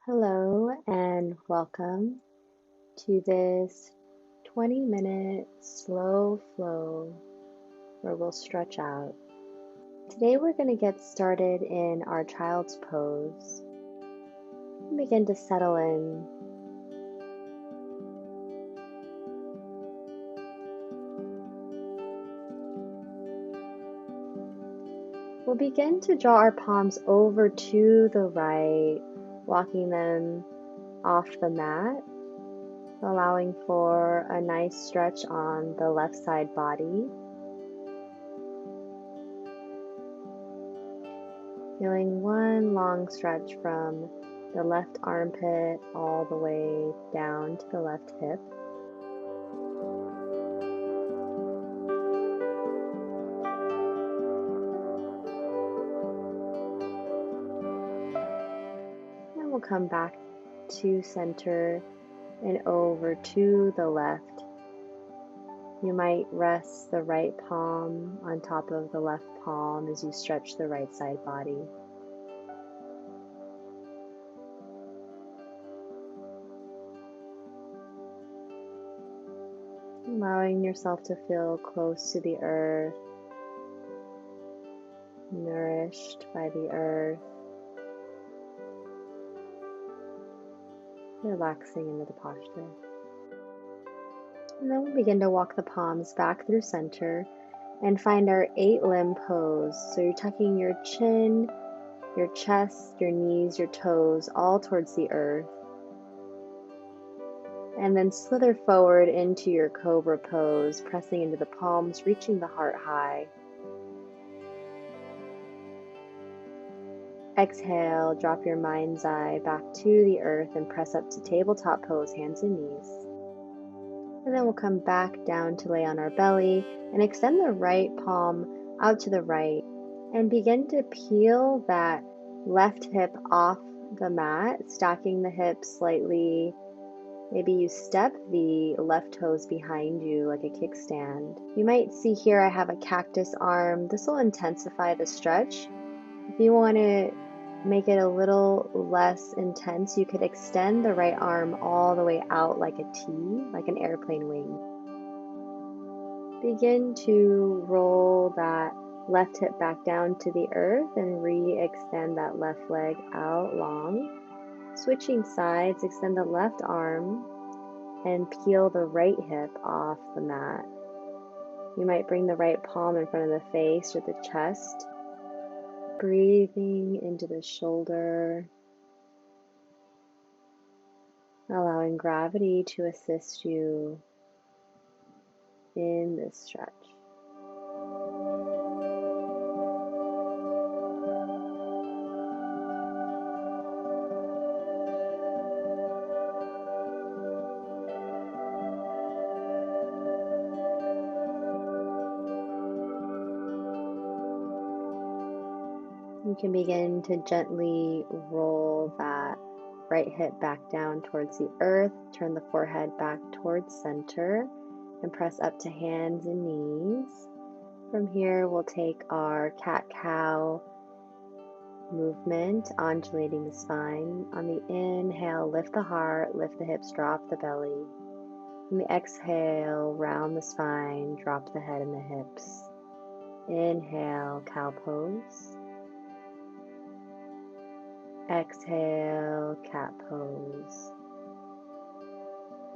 Hello and welcome to this 20-minute slow flow where we'll stretch out. Today we're going to get started in our child's pose and begin to settle in. We'll begin to draw our palms over to the right, walking them off the mat, allowing for a nice stretch on the left side body. Feeling one long stretch from the left armpit all the way down to the left hip. And we'll come back to center and over to the left. You might rest the right palm on top of the left palm as you stretch the right side body. Allowing yourself to feel close to the earth, nourished by the earth, relaxing into the posture. And then we'll begin to walk the palms back through center and find our 8-limb pose. So you're tucking your chin, your chest, your knees, your toes, all towards the earth. And then slither forward into your cobra pose, pressing into the palms, reaching the heart high. Exhale, drop your mind's eye back to the earth and press up to tabletop pose, hands and knees. And then we'll come back down to lay on our belly and extend the right palm out to the right and begin to peel that left hip off the mat, stacking the hips slightly. Maybe you step the left toes behind you like a kickstand. You might see here I have a cactus arm. This will intensify the stretch. If you want to make it a little less intense, you could extend the right arm all the way out like a T, like an airplane wing. Begin to roll that left hip back down to the earth and re-extend that left leg out long. Switching sides, extend the left arm and peel the right hip off the mat. You might bring the right palm in front of the face or the chest. Breathing into the shoulder, allowing gravity to assist you in this stretch. You can begin to gently roll that right hip back down towards the earth, turn the forehead back towards center, and press up to hands and knees. From here, we'll take our cat-cow movement, undulating the spine. On the inhale, lift the heart, lift the hips, drop the belly. On the exhale, round the spine, drop the head and the hips. Inhale, cow pose. Exhale, cat pose.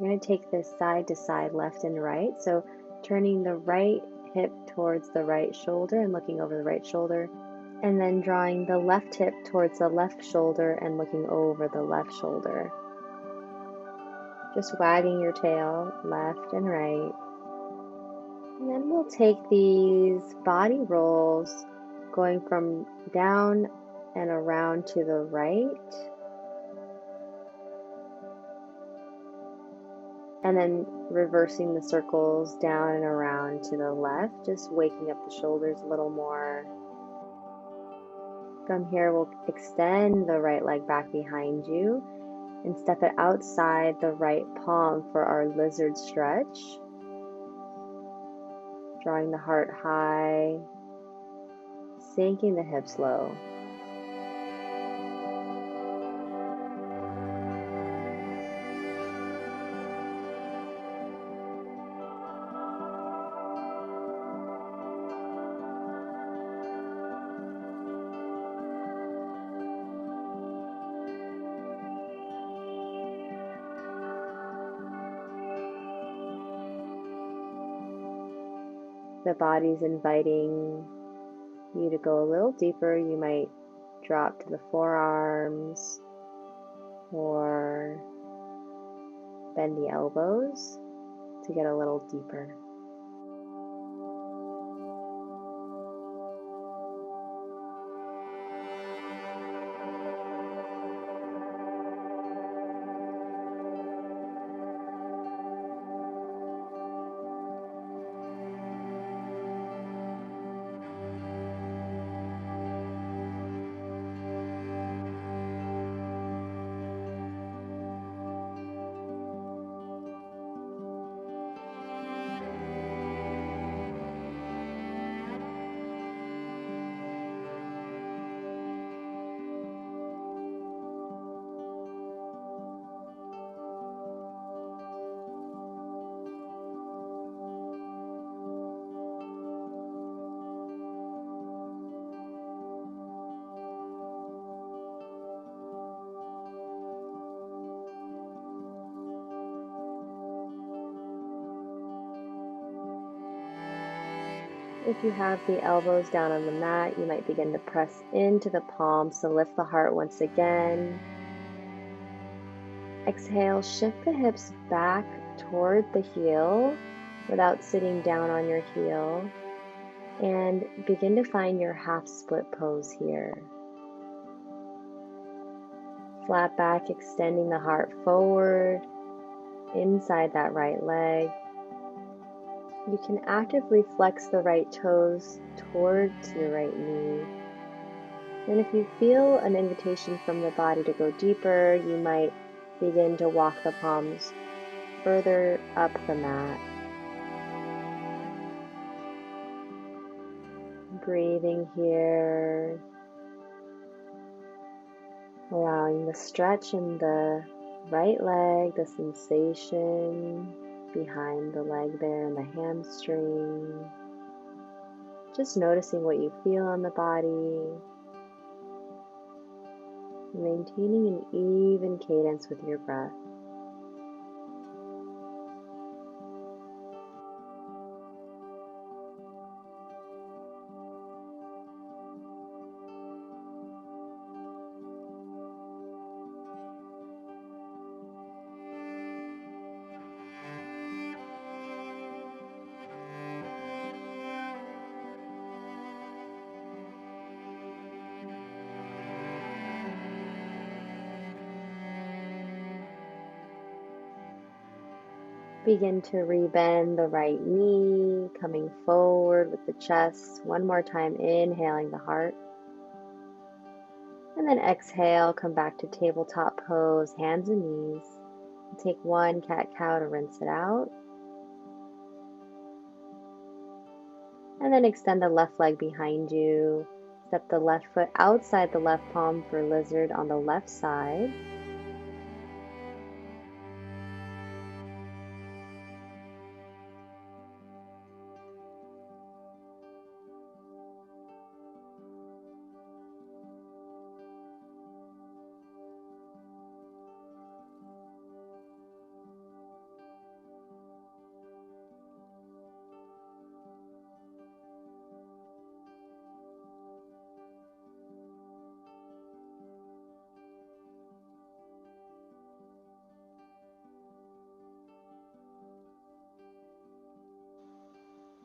We're going to take this side to side, left and right. So turning the right hip towards the right shoulder and looking over the right shoulder. And then drawing the left hip towards the left shoulder and looking over the left shoulder. Just wagging your tail left and right. And then we'll take these body rolls going from down and around to the right. And then reversing the circles down and around to the left, just waking up the shoulders a little more. From here, we'll extend the right leg back behind you and step it outside the right palm for our lizard stretch. Drawing the heart high, sinking the hips low. the body's inviting you to go a little deeper, you might drop to the forearms or bend the elbows to get a little deeper. If you have the elbows down on the mat, you might begin to press into the palms to lift the heart once again. Exhale, shift the hips back toward the heel without sitting down on your heel, and begin to find your half split pose here. Flat back, extending the heart forward inside that right leg. You can actively flex the right toes towards your right knee. And if you feel an invitation from the body to go deeper, you might begin to walk the palms further up the mat. Breathing here, allowing the stretch in the right leg, the sensation behind the leg there and the hamstring. Just noticing what you feel on the body. Maintaining an even cadence with your breath. Begin to rebend the right knee, coming forward with the chest. One more time, inhaling the heart. And then exhale, come back to tabletop pose, hands and knees. Take one cat-cow to rinse it out. And then extend the left leg behind you. Step the left foot outside the left palm for lizard on the left side.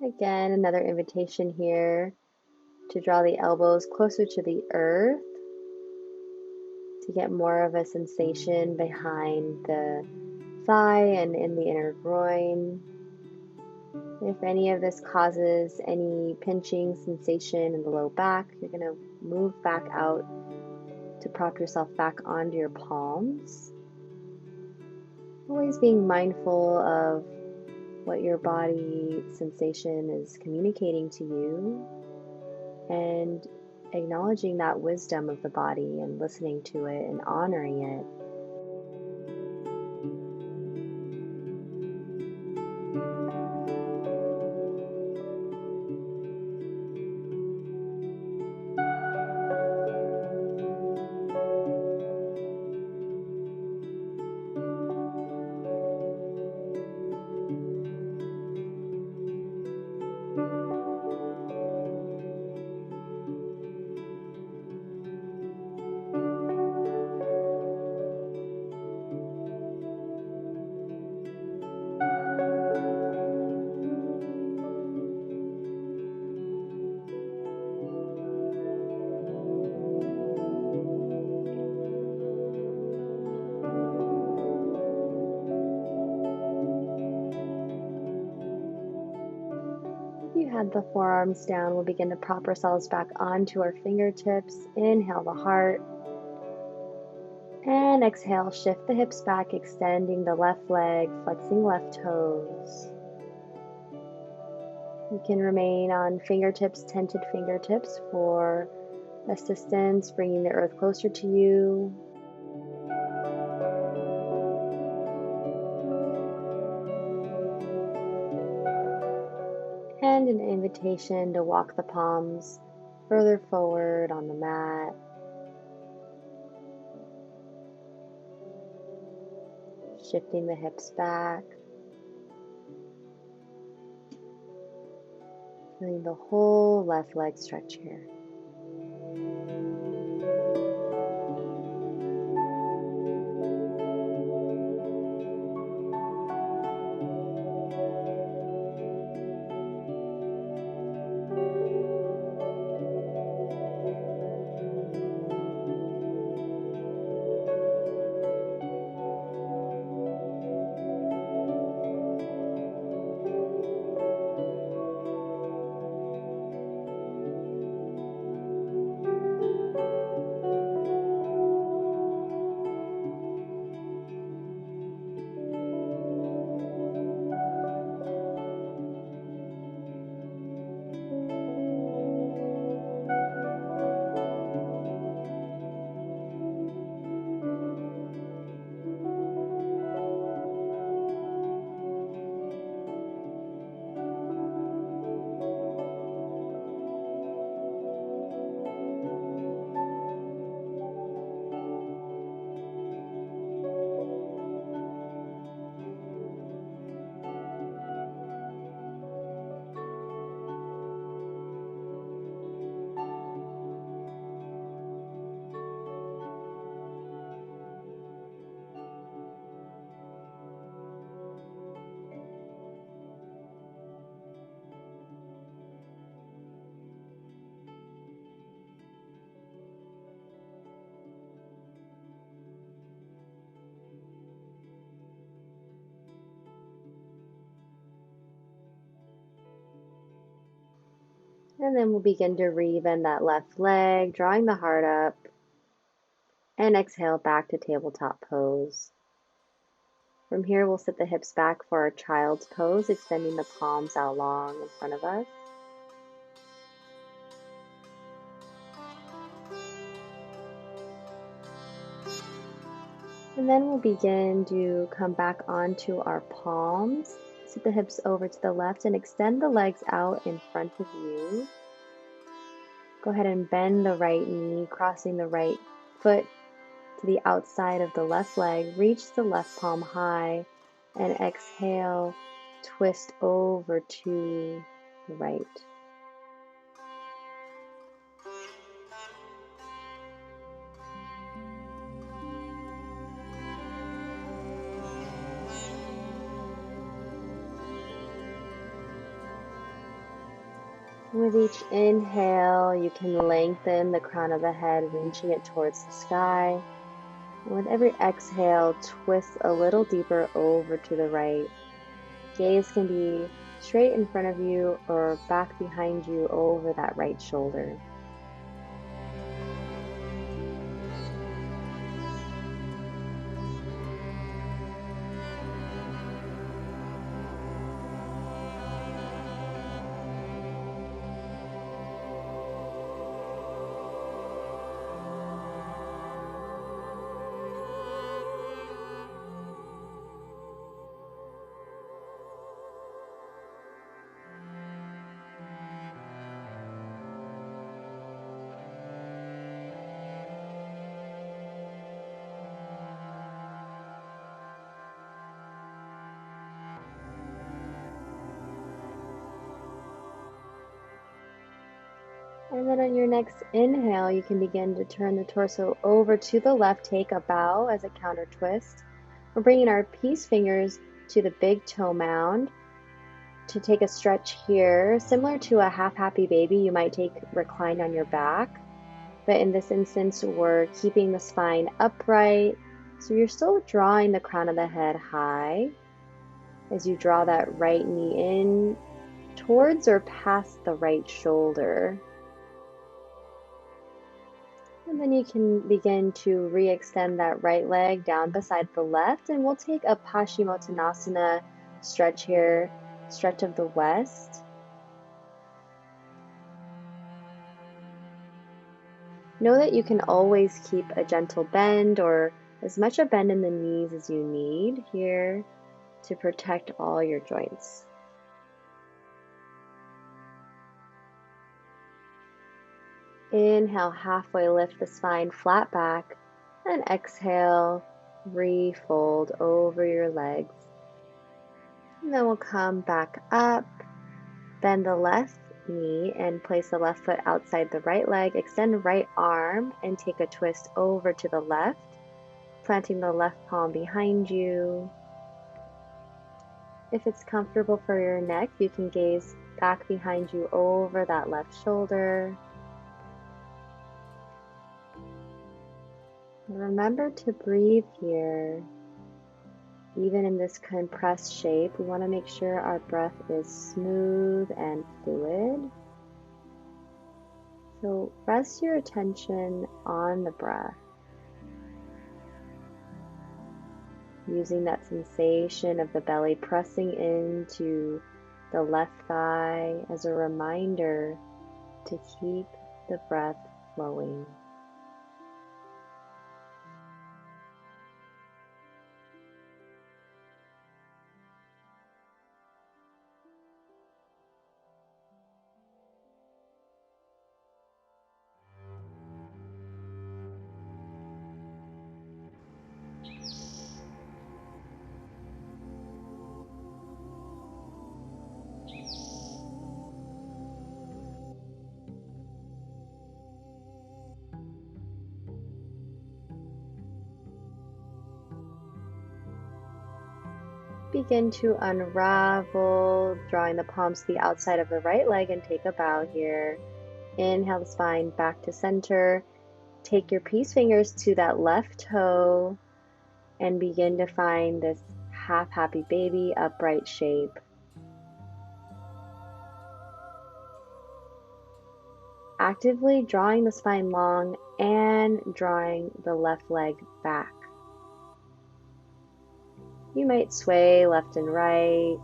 Again, another invitation here to draw the elbows closer to the earth to get more of a sensation behind the thigh and in the inner groin. If any of this causes any pinching sensation in the low back, you're going to move back out to prop yourself back onto your palms. Always being mindful of what your body sensation is communicating to you, and acknowledging that wisdom of the body and listening to it and honoring it. you had the forearms down, we'll begin to prop ourselves back onto our fingertips. Inhale the heart. And exhale, shift the hips back, extending the left leg, flexing left toes. You can remain on fingertips, tented fingertips for assistance, bringing the earth closer to you. And an invitation to walk the palms further forward on the mat. Shifting the hips back. Feeling the whole left leg stretch here. And then we'll begin to re-bend that left leg, drawing the heart up. And exhale back to tabletop pose. From here, we'll sit the hips back for our child's pose, extending the palms out long in front of us. And then we'll begin to come back onto our palms. Sit the hips over to the left and extend the legs out in front of you. Go ahead and bend the right knee, crossing the right foot to the outside of the left leg. Reach the left palm high and exhale, twist over to the right. With each inhale, you can lengthen the crown of the head, reaching it towards the sky. And with every exhale, twist a little deeper over to the right. Gaze can be straight in front of you or back behind you over that right shoulder. And then on your next inhale, you can begin to turn the torso over to the left. Take a bow as a counter twist. We're bringing our peace fingers to the big toe mound to take a stretch here. Similar to a half happy baby, you might take reclined on your back. But in this instance, we're keeping the spine upright. So you're still drawing the crown of the head high as you draw that right knee in towards or past the right shoulder. And then you can begin to re-extend that right leg down beside the left, and we'll take a Paschimottanasana stretch here, stretch of the west. Know that you can always keep a gentle bend or as much a bend in the knees as you need here to protect all your joints. Inhale, halfway lift the spine flat back, and exhale, refold over your legs. And then we'll come back up, bend the left knee and place the left foot outside the right leg. Extend the right arm and take a twist over to the left, planting the left palm behind you. If it's comfortable for your neck, you can gaze back behind you over that left shoulder. Remember to breathe here. Even in this compressed shape, we want to make sure our breath is smooth and fluid. So rest your attention on the breath, using that sensation of the belly pressing into the left thigh as a reminder to keep the breath flowing. Begin to unravel, drawing the palms to the outside of the right leg and take a bow here. Inhale the spine back to center. Take your peace fingers to that left toe and begin to find this half happy baby upright shape. Actively drawing the spine long and drawing the left leg back. You might sway left and right,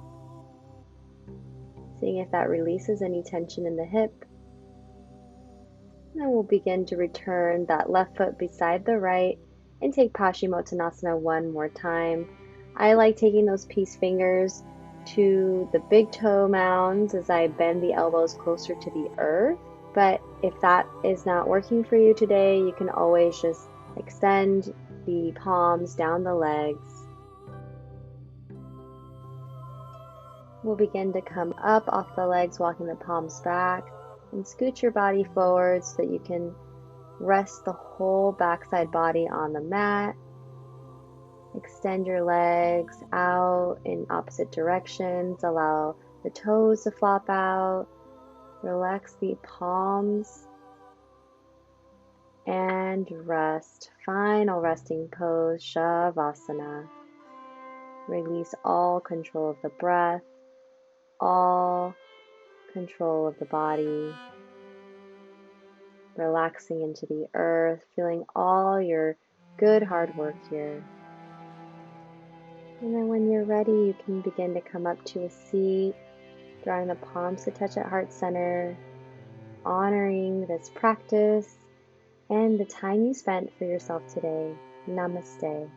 seeing if that releases any tension in the hip. And then we'll begin to return that left foot beside the right and take Paschimottanasana one more time. I like taking those peace fingers to the big toe mounds as I bend the elbows closer to the earth. But if that is not working for you today, you can always just extend the palms down the legs. We'll begin to come up off the legs, walking the palms back, and scoot your body forward so that you can rest the whole backside body on the mat. Extend your legs out in opposite directions. Allow the toes to flop out. Relax the palms and rest. Final resting pose, Shavasana. Release all control of the breath, all control of the body. Relaxing into the earth, feeling all your good hard work here. And then when you're ready, you can begin to come up to a seat, drawing the palms to touch at heart center, honoring this practice and the time you spent for yourself today. Namaste.